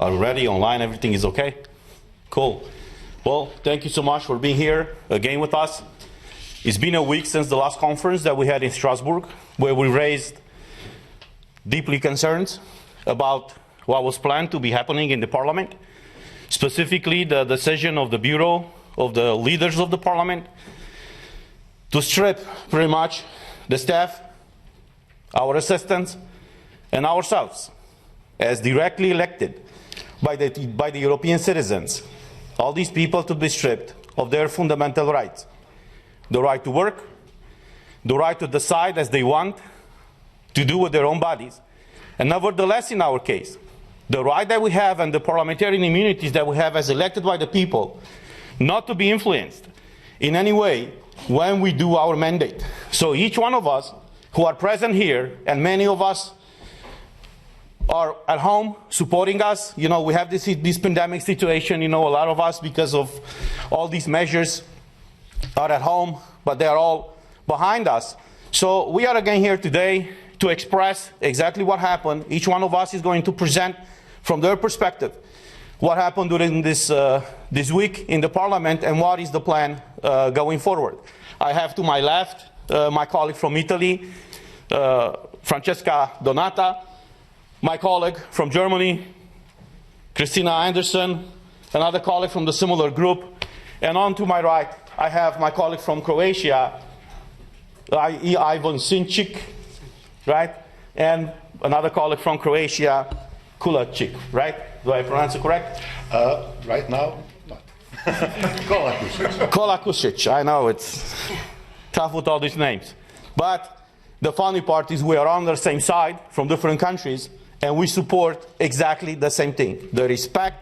Are we ready? Online, everything is okay? Cool. Well, thank you so much for being here again with us. It's been a week since the last conference that we had in Strasbourg, where we raised deeply concerns about what was planned to be happening in the Parliament, specifically the decision of the Bureau, of the leaders of the Parliament, to strip pretty much the staff, our assistants, and ourselves, as directly elected by the European citizens, all these people to be stripped of their fundamental rights. The right to work, the right to decide as they want, to do with their own bodies. And nevertheless, in our case, the right that we have and the parliamentarian immunities that we have as elected by the people, not to be influenced in any way when we do our mandate. So each one of us who are present here, and many of us are at home supporting us. You know, we have this pandemic situation, you know, a lot of us, because of all these measures, are at home, but they are all behind us. So we are again here today to express exactly what happened. Each one of us is going to present from their perspective what happened during this week in the Parliament and what is the plan going forward. I have to my left my colleague from Italy, Francesca Donata, my colleague from Germany, Christina Anderson, another colleague from the similar group, and on to my right I have my colleague from Croatia, Ivan Sinčić, right? And another colleague from Croatia, Kulačić, right? Do I pronounce it correct? Right now, not. Kolakušić. Kolakušić, I know it's tough with all these names. But the funny part is we are on the same side from different countries, and we support exactly the same thing, the respect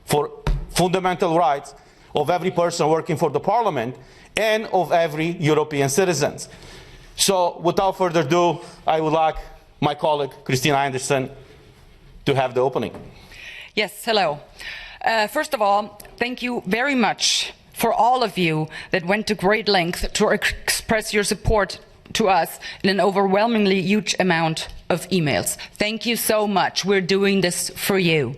for fundamental rights of every person working for the Parliament and of every European citizen. So without further ado, I would like my colleague Christina Anderson to have the opening. Yes, hello. First of all, thank you very much for all of you that went to great length to express your support to us in an overwhelmingly huge amount of emails. Thank you so much. We're doing this for you.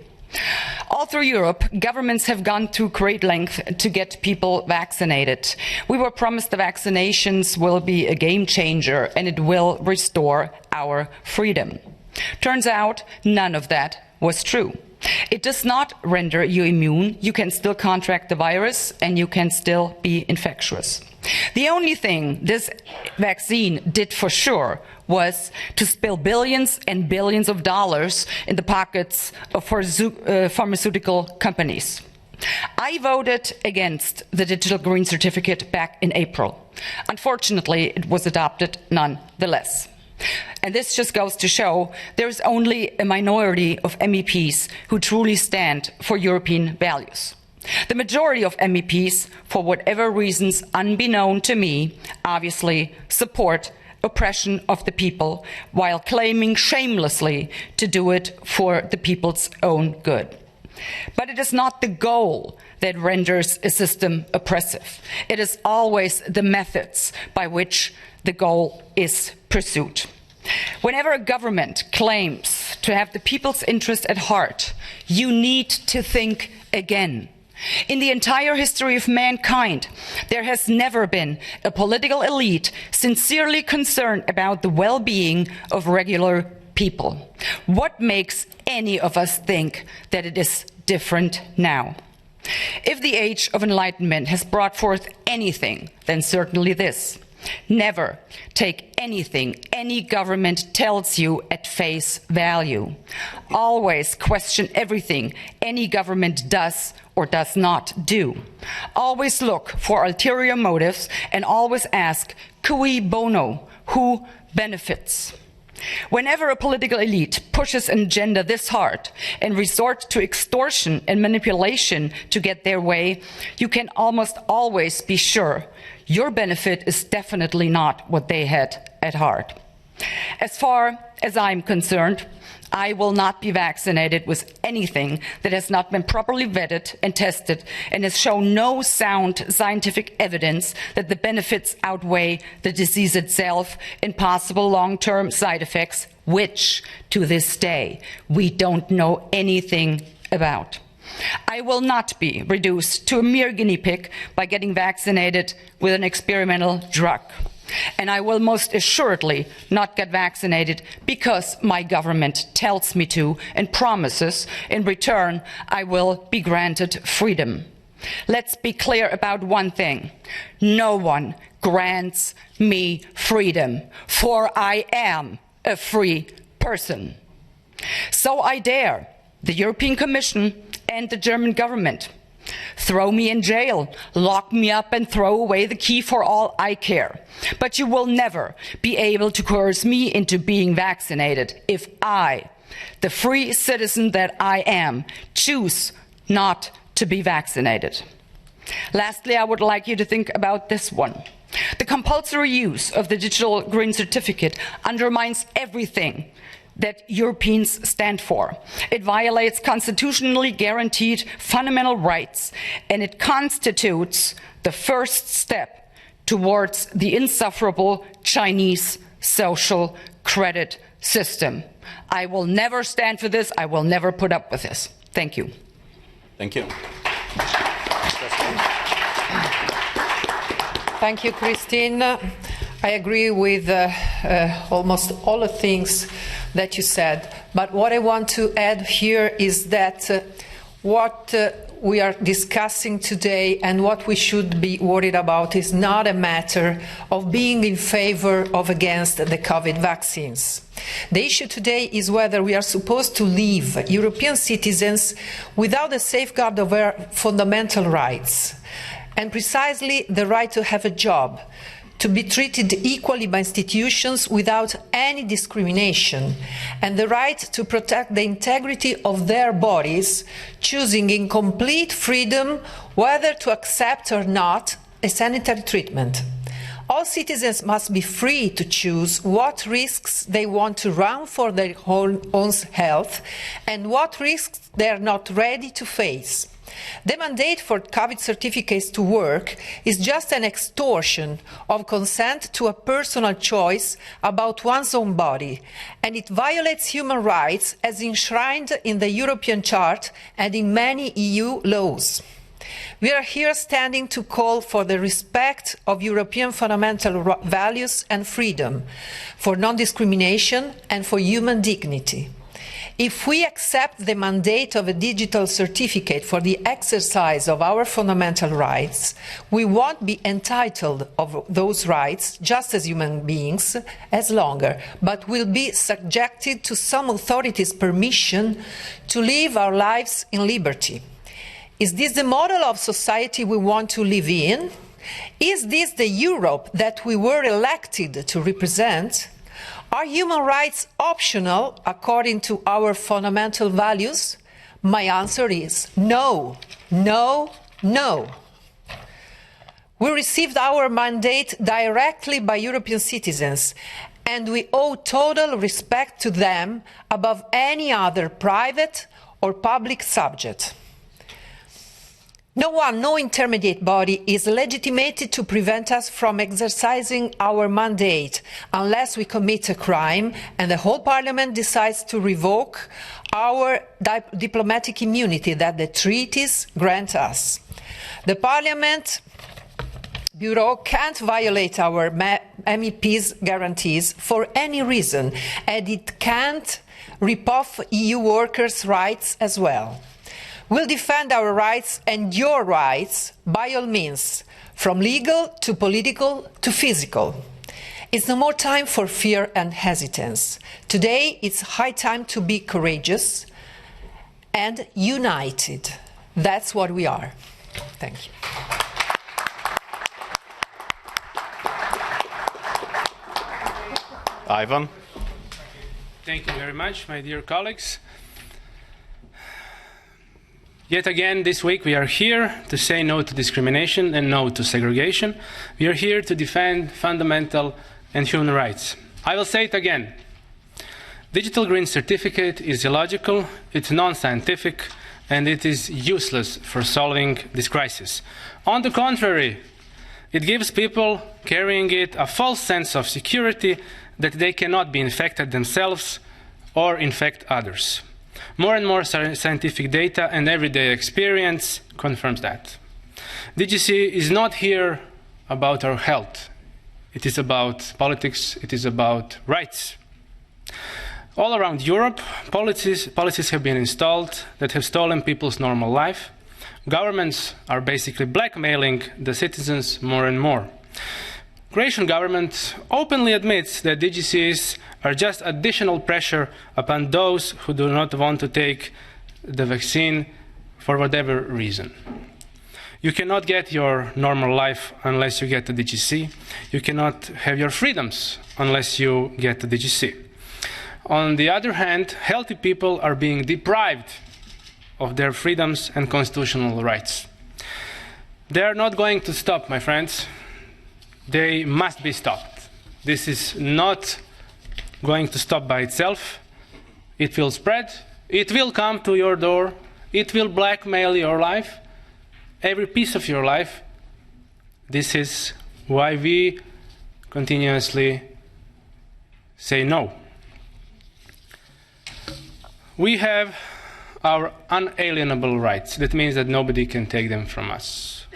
All through Europe, governments have gone to great length to get people vaccinated. We were promised the vaccinations will be a game changer and it will restore our freedom. Turns out none of that was true. It does not render you immune. You can still contract the virus and you can still be infectious. The only thing this vaccine did for sure was to spill billions and billions of dollars in the pockets of pharmaceutical companies. I voted against the digital green certificate back in April. Unfortunately, it was adopted nonetheless. And this just goes to show there is only a minority of MEPs who truly stand for European values. The majority of MEPs, for whatever reasons unbeknown to me, obviously support oppression of the people while claiming shamelessly to do it for the people's own good. But it is not the goal that renders a system oppressive. It is always the methods by which the goal is pursued. Whenever a government claims to have the people's interest at heart, you need to think again. In the entire history of mankind, there has never been a political elite sincerely concerned about the well-being of regular people. What makes any of us think that it is different now? If the age of enlightenment has brought forth anything, then certainly this. Never take anything any government tells you at face value. Always question everything any government does or does not do. Always look for ulterior motives and always ask, cui bono, who benefits? Whenever a political elite pushes an agenda this hard and resorts to extortion and manipulation to get their way, you can almost always be sure your benefit is definitely not what they had at heart. As far as I'm concerned, I will not be vaccinated with anything that has not been properly vetted and tested and has shown no sound scientific evidence that the benefits outweigh the disease itself and possible long-term side effects, which, to this day, we don't know anything about. I will not be reduced to a mere guinea pig by getting vaccinated with an experimental drug. And I will most assuredly not get vaccinated because my government tells me to and promises in return I will be granted freedom. Let's be clear about one thing. No one grants me freedom, for I am a free person. So I dare the European Commission and the German government. Throw me in jail, lock me up and throw away the key for all I care. But you will never be able to coerce me into being vaccinated if I, the free citizen that I am, choose not to be vaccinated. Lastly, I would like you to think about this one. The compulsory use of the digital green certificate undermines everything that Europeans stand for. It violates constitutionally guaranteed fundamental rights, and it constitutes the first step towards the insufferable Chinese social credit system. I will never stand for this. I will never put up with this. Thank you. Thank you. Thank you, Christine. I agree with almost all the things that you said. But what I want to add here is that what we are discussing today and what we should be worried about is not a matter of being in favor or against the COVID vaccines. The issue today is whether we are supposed to leave European citizens without a safeguard of their fundamental rights, and precisely the right to have a job, to be treated equally by institutions without any discrimination, and the right to protect the integrity of their bodies, choosing in complete freedom whether to accept or not a sanitary treatment. All citizens must be free to choose what risks they want to run for their own health and what risks they are not ready to face. The mandate for COVID certificates to work is just an extortion of consent to a personal choice about one's own body, and it violates human rights as enshrined in the European Chart and in many EU laws. We are here standing to call for the respect of European fundamental values and freedom, for non-discrimination and for human dignity. If we accept the mandate of a digital certificate for the exercise of our fundamental rights, we won't be entitled of those rights, just as human beings, as longer, but will be subjected to some authority's permission to live our lives in liberty. Is this the model of society we want to live in? Is this the Europe that we were elected to represent? Are human rights optional according to our fundamental values? My answer is no, no, no. We received our mandate directly by European citizens, and we owe total respect to them above any other private or public subject. No one, no intermediate body is legitimated to prevent us from exercising our mandate unless we commit a crime and the whole Parliament decides to revoke our diplomatic immunity that the treaties grant us. The Parliament Bureau can't violate our MEPs' guarantees for any reason, and it can't rip off EU workers' rights as well. We'll defend our rights and your rights by all means, from legal to political to physical. It's no more time for fear and hesitance. Today, it's high time to be courageous and united. That's what we are. Thank you. Ivan. Thank you very much, my dear colleagues. Yet again, this week we are here to say no to discrimination and no to segregation. We are here to defend fundamental and human rights. I will say it again. Digital green certificate is illogical, it's non-scientific, and it is useless for solving this crisis. On the contrary, it gives people carrying it a false sense of security that they cannot be infected themselves or infect others. More and more scientific data and everyday experience confirms that. DGC is not here about our health. It is about politics. It is about rights. All around Europe, policies have been installed that have stolen people's normal life. Governments are basically blackmailing the citizens more and more. Croatian government openly admits that DGCs are just additional pressure upon those who do not want to take the vaccine for whatever reason. You cannot get your normal life unless you get the DGC. You cannot have your freedoms unless you get the DGC. On the other hand, healthy people are being deprived of their freedoms and constitutional rights. They are not going to stop, my friends. They must be stopped. This is not going to stop by itself. It will spread. It will come to your door. It will blackmail your life, every piece of your life. This is why we continuously say no. We have our unalienable rights. That means that nobody can take them from us.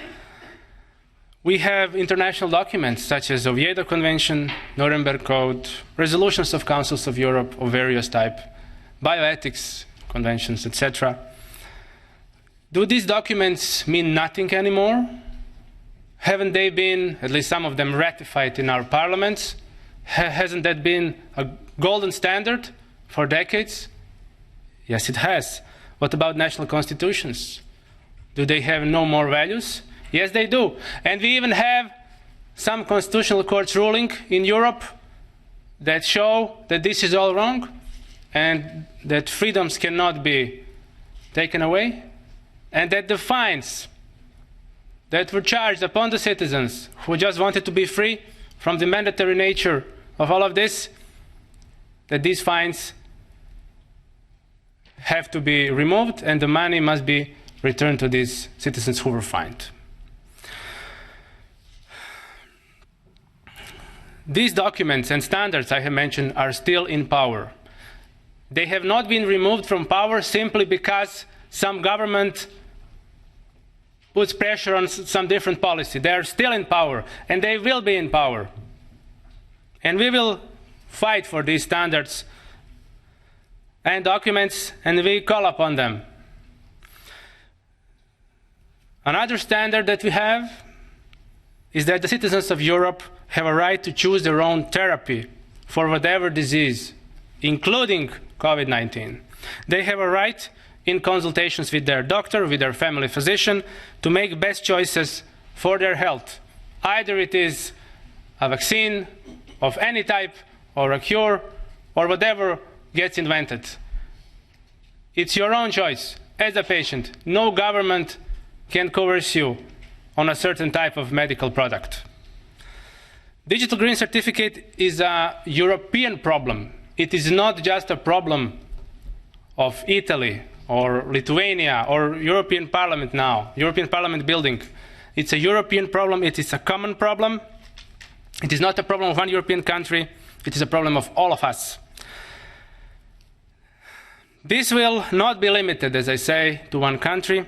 We have international documents such as Oviedo Convention, Nuremberg Code, resolutions of councils of Europe of various type, bioethics conventions, etc. Do these documents mean nothing anymore? Haven't they been, at least some of them, ratified in our parliaments? Hasn't that been a golden standard for decades? Yes, it has. What about national constitutions? Do they have no more values? Yes, they do. And we even have some constitutional courts ruling in Europe that show that this is all wrong and that freedoms cannot be taken away, and that the fines that were charged upon the citizens who just wanted to be free from the mandatory nature of all of this, that these fines have to be removed and the money must be returned to these citizens who were fined. These documents and standards I have mentioned are still in power. They have not been removed from power simply because some government puts pressure on some different policy. They are still in power, and they will be in power. And we will fight for these standards and documents, and we call upon them. Another standard that we have is that the citizens of Europe have a right to choose their own therapy for whatever disease, including COVID-19. They have a right, in consultations with their doctor, with their family physician, to make best choices for their health. Either it is a vaccine of any type, or a cure, or whatever gets invented. It's your own choice as a patient. No government can coerce you on a certain type of medical product. Digital Green Certificate is a European problem. It is not just a problem of Italy or Lithuania or European Parliament now, European Parliament building. It's a European problem. It is a common problem. It is not a problem of one European country. It is a problem of all of us. This will not be limited, as I say, to one country.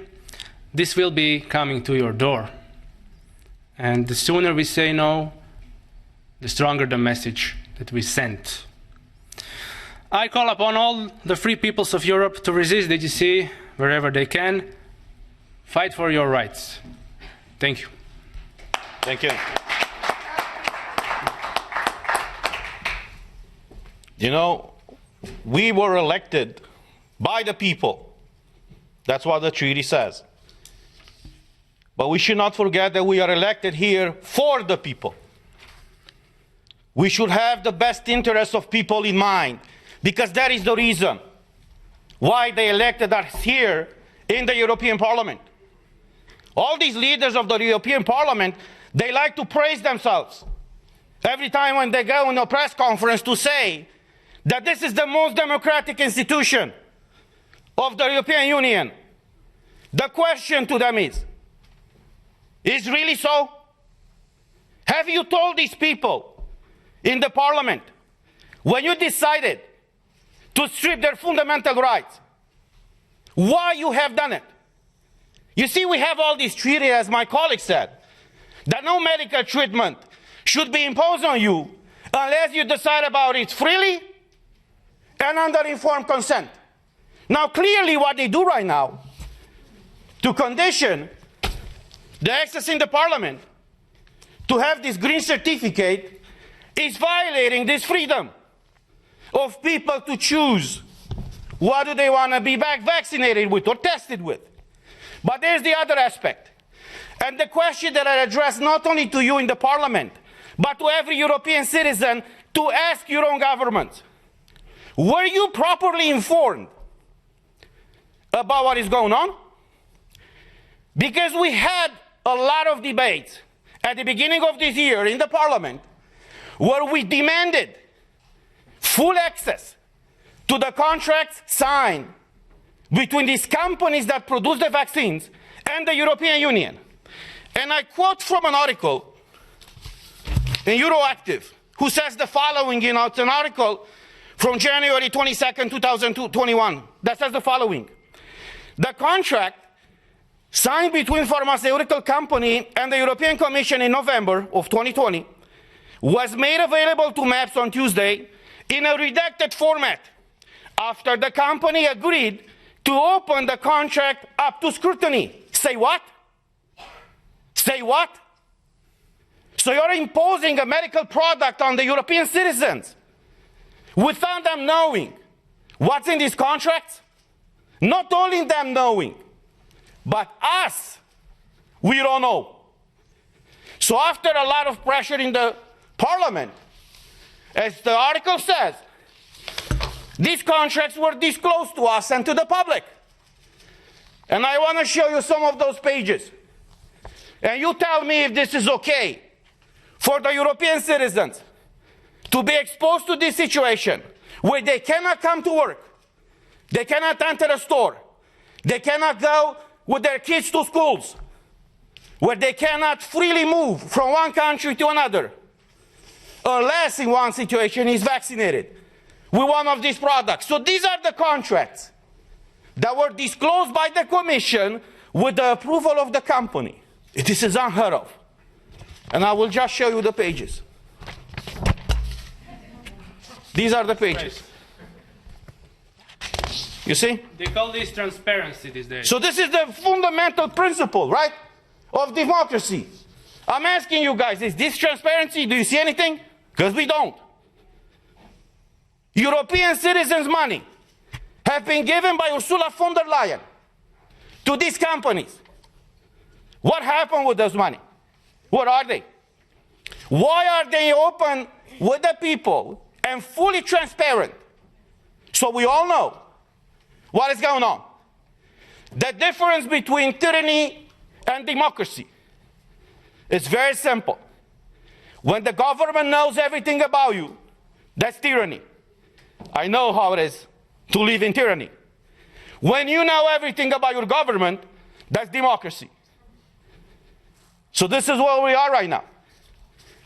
This will be coming to your door. And the sooner we say no, the stronger the message that we send. I call upon all the free peoples of Europe to resist DGC wherever they can. Fight for your rights. Thank you. Thank you. You know, we were elected by the people. That's what the treaty says. But we should not forget that we are elected here for the people. We should have the best interests of people in mind, because that is the reason why they elected us here in the European Parliament. All these leaders of the European Parliament, they like to praise themselves every time when they go in a press conference to say that this is the most democratic institution of the European Union. The question to them is really so? Have you told these people in the Parliament, when you decided to strip their fundamental rights, why you have done it. You see, we have all these treaties, as my colleague said, that no medical treatment should be imposed on you unless you decide about it freely and under informed consent. Now, clearly what they do right now to condition the access in the parliament to have this green certificate is violating this freedom of people to choose what do they want to be vaccinated with or tested with. But there's the other aspect. And the question that I address not only to you in the parliament, but to every European citizen, to ask your own government, were you properly informed about what is going on? Because we had a lot of debates at the beginning of this year in the parliament where we demanded full access to the contracts signed between these companies that produce the vaccines and the European Union. And I quote from an article in Euroactive, who says the following, it's an article from January 22nd, 2021, that says the following. The contract signed between pharmaceutical company and the European Commission in November of 2020 was made available to MEPs on Tuesday in a redacted format after the company agreed to open the contract up to scrutiny. Say what? Say what? So you're imposing a medical product on the European citizens without them knowing what's in these contracts? Not only them knowing, but us, we don't know. So after a lot of pressure in the parliament, as the article says, these contracts were disclosed to us and to the public. And I want to show you some of those pages. And you tell me if this is okay for the European citizens to be exposed to this situation where they cannot come to work, they cannot enter a store, they cannot go with their kids to schools, where they cannot freely move from one country to another, unless in one situation is vaccinated with one of these products. So these are the contracts that were disclosed by the Commission with the approval of the company. This is unheard of. And I will just show you the pages. These are the pages. You see? They call this transparency these days. So this is the fundamental principle, right, of democracy. I'm asking you guys, is this transparency? Do you see anything? Because we don't. European citizens' money have been given by Ursula von der Leyen to these companies. What happened with those money? What are they? Why are they open with the people and fully transparent so we all know what is going on? The difference between tyranny and democracy is very simple. When the government knows everything about you, that's tyranny. I know how it is to live in tyranny. When you know everything about your government, that's democracy. So this is where we are right now,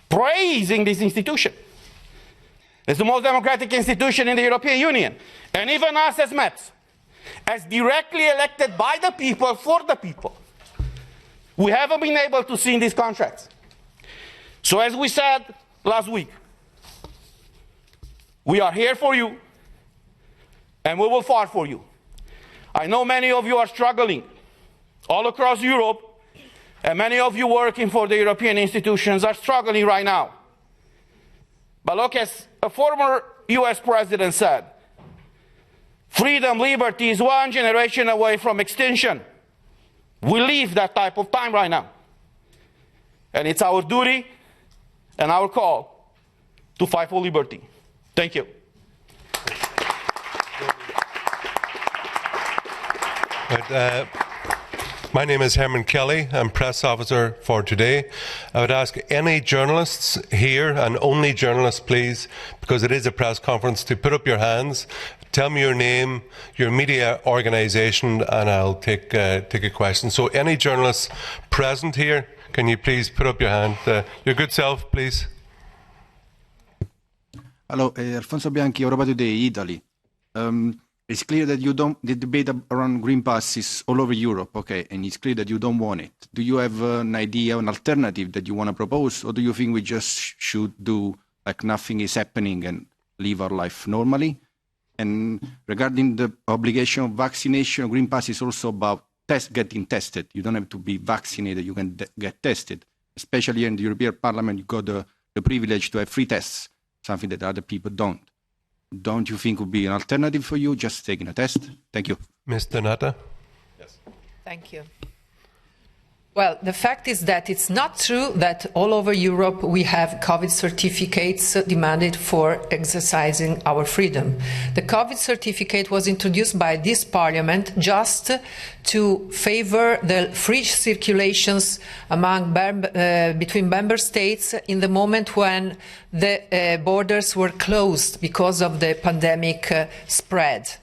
praising this institution. It's the most democratic institution in the European Union. And even us as MEPs, as directly elected by the people, for the people, we haven't been able to see in these contracts. So as we said last week, we are here for you, and we will fight for you. I know many of you are struggling all across Europe, and many of you working for the European institutions are struggling right now. But look, as a former US president said, freedom, liberty is one generation away from extinction. We live that type of time right now. And it's our duty and our call to fight for liberty. Thank you. My name is Herman Kelly. I'm press officer for today. I would ask any journalists here, and only journalists please, because it is a press conference, to put up your hands. Tell me your name, your media organisation, and I'll take a question. So any journalists present here, can you please put up your hand? Your good self, please. Hello, Alfonso Bianchi, Europa Today, Italy. It's clear that you don't, the debate around green pass is all over Europe, okay, and it's clear that you don't want it. Do you have an idea, an alternative that you want to propose, or do you think we just should do like nothing is happening and live our life normally? And regarding the obligation of vaccination, green pass is also about getting tested. You don't have to be vaccinated, you can get tested. Especially in the European Parliament, you got the privilege to have free tests, something that other people don't. Don't you think would be an alternative for you, just taking a test? Thank you. Ms. Donata? Thank you. Well, the fact is that it's not true that all over Europe we have COVID certificates demanded for exercising our freedom. The COVID certificate was introduced by this Parliament just to favor the free circulations among between member states in the moment when the borders were closed because of the pandemic spread.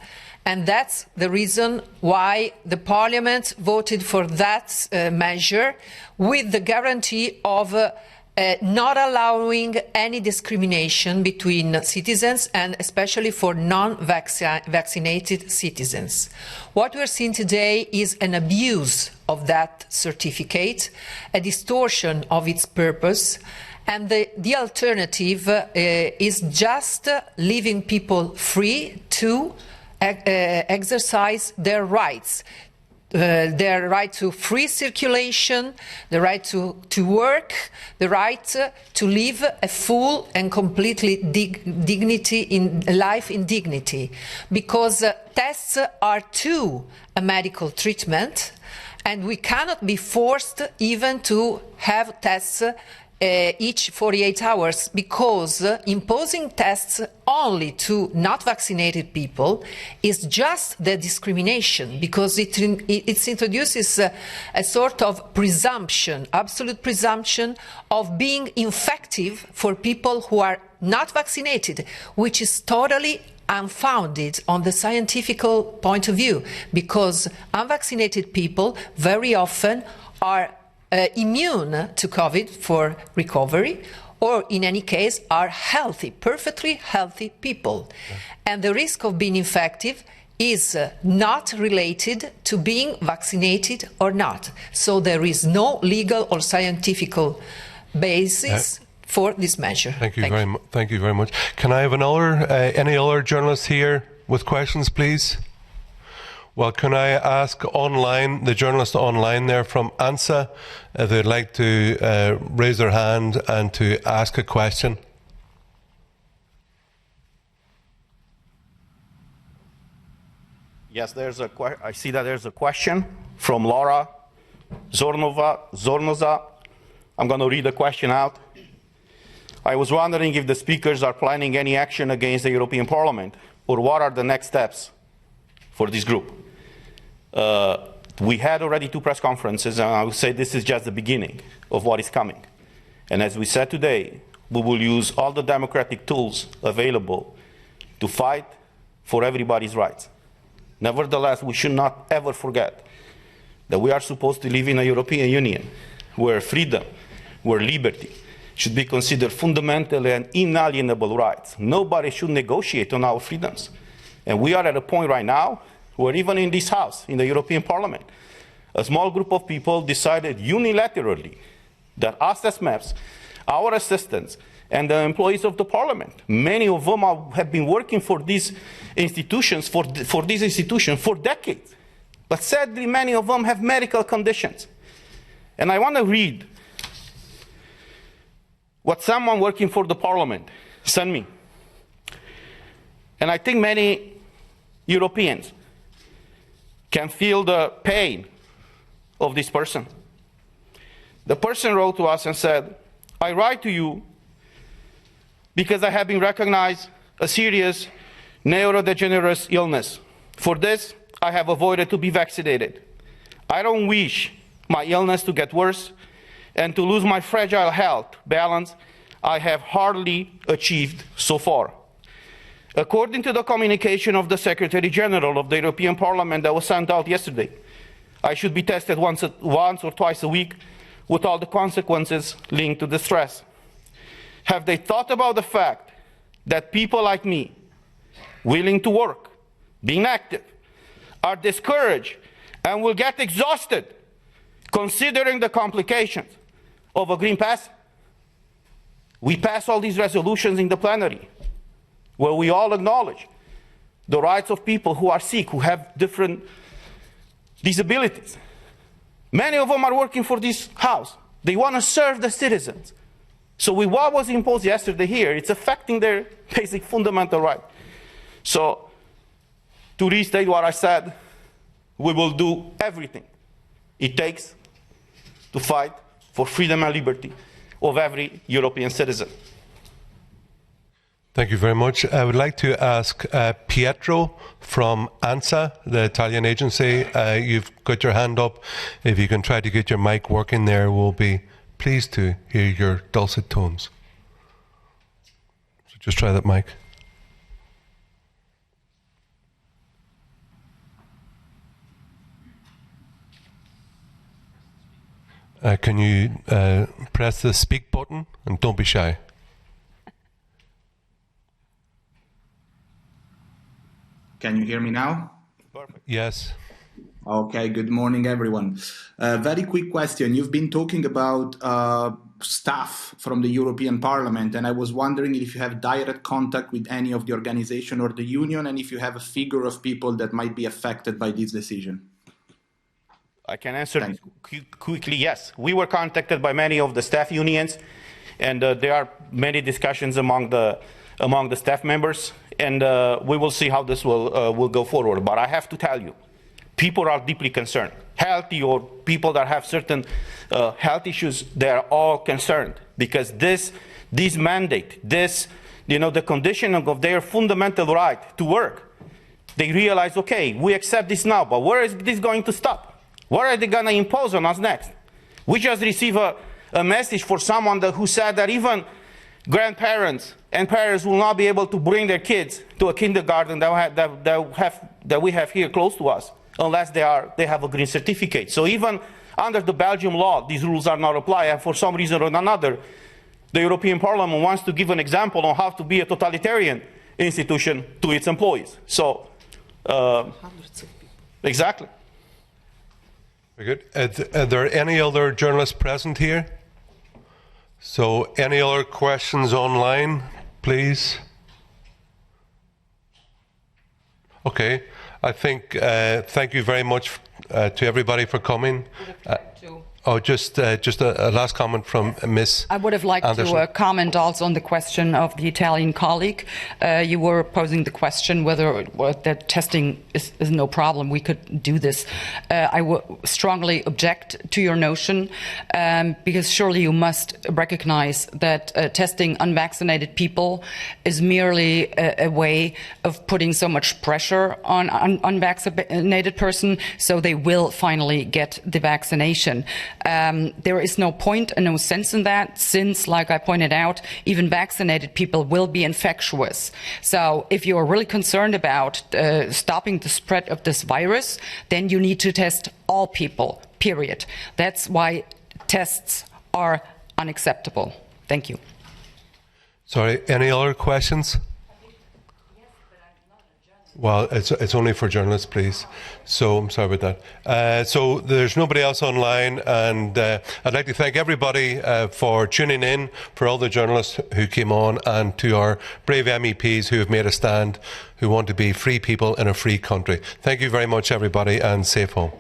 And that's the reason why the Parliament voted for that measure, with the guarantee of not allowing any discrimination between citizens, and especially for non-vaccinated citizens. What we're seeing today is an abuse of that certificate, a distortion of its purpose, and the alternative is just leaving people free to exercise their rights, their right to free circulation, the right to work, the right to live a full and completely dignity in life in dignity, because tests are too a medical treatment, and we cannot be forced even to have tests each 48 hours, because imposing tests only to not vaccinated people is just the discrimination, because it introduces a sort of presumption, absolute presumption of being infective for people who are not vaccinated, which is totally unfounded on the scientific point of view, because unvaccinated people very often are immune to COVID for recovery, or in any case are healthy, perfectly healthy people. And the risk of being infective is not related to being vaccinated or not. So there is no legal or scientific basis for this measure. Thank you very much. Can I have any other journalists here with questions, please? Well, can I ask online, the journalist online there from ANSA, if they'd like to raise their hand and to ask a question? Yes, I see that there's a question from Laura Zornoza. I'm going to read the question out. I was wondering if the speakers are planning any action against the European Parliament, or what are the next steps for this group. We had already 2 press conferences, and I would say this is just the beginning of what is coming. And as we said today, we will use all the democratic tools available to fight for everybody's rights. Nevertheless, we should not ever forget that we are supposed to live in a European Union where freedom, where liberty should be considered fundamental and inalienable rights. Nobody should negotiate on our freedoms. And we are at a point right now where even in this House, in the European Parliament, a small group of people decided unilaterally that us as MEPs, our assistants, and the employees of the Parliament, many of them have been working for these institutions, for decades. But sadly, many of them have medical conditions. And I want to read what someone working for the Parliament sent me. And I think many Europeans can feel the pain of this person. The person wrote to us and said, I write to you because I have been recognized a serious neurodegenerative illness. For this, I have avoided to be vaccinated. I don't wish my illness to get worse and to lose my fragile health balance I have hardly achieved so far. According to the communication of the Secretary General of the European Parliament that was sent out yesterday, I should be tested once or twice a week with all the consequences linked to the stress. Have they thought about the fact that people like me, willing to work, being active, are discouraged and will get exhausted considering the complications of a green pass. We pass all these resolutions in the plenary where we all acknowledge the rights of people who are sick, who have different disabilities. Many of them are working for this House. They want to serve the citizens. So with what was imposed yesterday here, it's affecting their basic fundamental right. So to restate what I said, we will do everything it takes to fight for freedom and liberty of every European citizen. Thank you very much. I would like to ask Pietro from ANSA, the Italian agency. You've got your hand up. If you can try to get your mic working there, we'll be pleased to hear your dulcet tones. So just try that mic. Can you press the speak button and don't be shy. Can you hear me now? Perfect. Yes. Okay, good morning, everyone. Very quick question. You've been talking about staff from the European Parliament, and I was wondering if you have direct contact with any of the organization or the union, and if you have a figure of people that might be affected by this decision. I can answer quickly, yes. We were contacted by many of the staff unions, and there are many discussions among the staff members, and we will see how this will go forward. But I have to tell you, people are deeply concerned. Healthy or people that have certain health issues, they are all concerned because this mandate, the conditioning of their fundamental right to work, they realize, okay, we accept this now, but where is this going to stop? What are they going to impose on us next? We just received a message for someone who said that even grandparents and parents will not be able to bring their kids to a kindergarten that we have here close to us unless they have a green certificate. So even under the Belgian law, these rules are not applied, and for some reason or another, the European Parliament wants to give an example on how to be a totalitarian institution to its employees. So, exactly. Very good. Are there any other journalists present here? So any other questions online, please? Okay. I think, thank you very much to everybody for coming. Just a last comment from Ms. I would have liked Anderson. to comment also on the question of the Italian colleague. You were posing the question whether that testing is no problem. We could do this. I would strongly object to your notion because surely you must recognize that testing unvaccinated people is merely a way of putting so much pressure on unvaccinated person so they will finally get the vaccination. There is no point and no sense in that since, like I pointed out, even vaccinated people will be infectious. So if you are really concerned about stopping the spread of this virus, then you need to test all people, period. That's why tests are unacceptable. Thank you. Sorry, any other questions? Well, it's only for journalists, please. So I'm sorry about that. So there's nobody else online, and I'd like to thank everybody for tuning in, for all the journalists who came on, and to our brave MEPs who have made a stand, who want to be free people in a free country. Thank you very much, everybody, and safe home.